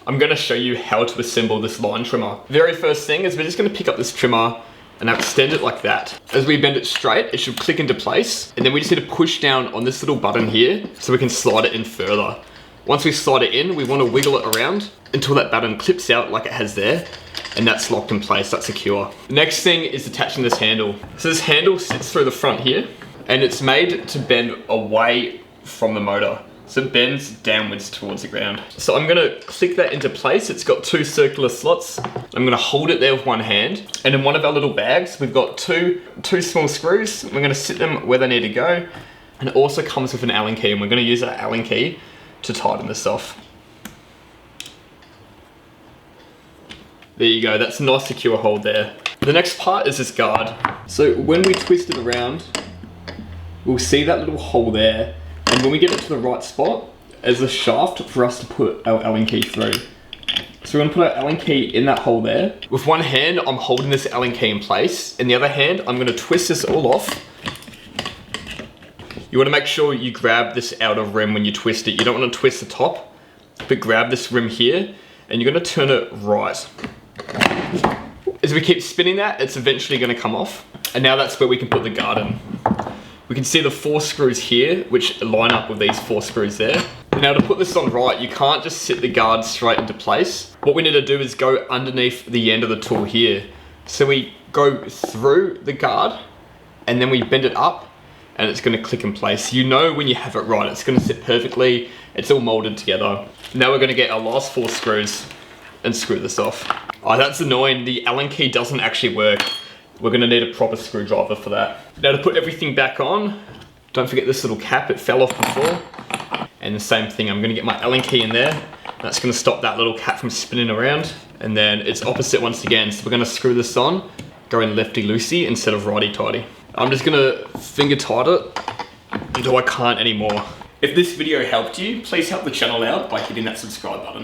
I'm gonna show you how to assemble this line trimmer. Very first thing is we're just gonna pick up this trimmer and now extend it like that. As we bend it straight, it should click into place. And then we just need to push down on this little button here so we can slide it in further. Once we slide it in, we want to wiggle it around until that button clips out like it has there. And that's locked in place, that's secure. Next thing is attaching this handle. So this handle sits through the front here and it's made to bend away from the motor. So it bends downwards towards the ground. So I'm gonna click that into place. It's got 2 circular slots. I'm gonna hold it there with one hand. And in one of our little bags, we've got two small screws. We're gonna sit them where they need to go. And it also comes with an Allen key, and we're gonna use that Allen key to tighten this off. There you go, that's a nice secure hold there. The next part is this guard. So when we twist it around, we'll see that little hole there. And when we get it to the right spot, there's a shaft for us to put our Allen key through. So we're gonna put our Allen key in that hole there. With one hand, I'm holding this Allen key in place. In the other hand, I'm gonna twist this all off. You wanna make sure you grab this outer rim when you twist it. You don't wanna twist the top, but grab this rim here, and you're gonna turn it right. As we keep spinning that, it's eventually gonna come off. And now that's where we can put the guard in. We can see the 4 screws here, which line up with these 4 screws there. Now to put this on right, you can't just sit the guard straight into place. What we need to do is go underneath the end of the tool here. So we go through the guard, and then we bend it up, and it's gonna click in place. You know when you have it right, it's gonna sit perfectly, it's all molded together. Now we're gonna get our last 4 screws and screw this off. Oh, that's annoying, the Allen key doesn't actually work. We're gonna need a proper screwdriver for that. Now to put everything back on, don't forget this little cap, it fell off before. And the same thing, I'm gonna get my Allen key in there. That's gonna stop that little cap from spinning around. And then it's opposite once again. So we're gonna screw this on, going lefty-loosey instead of righty-tighty. I'm just gonna finger tight it until I can't anymore. If this video helped you, please help the channel out by hitting that subscribe button.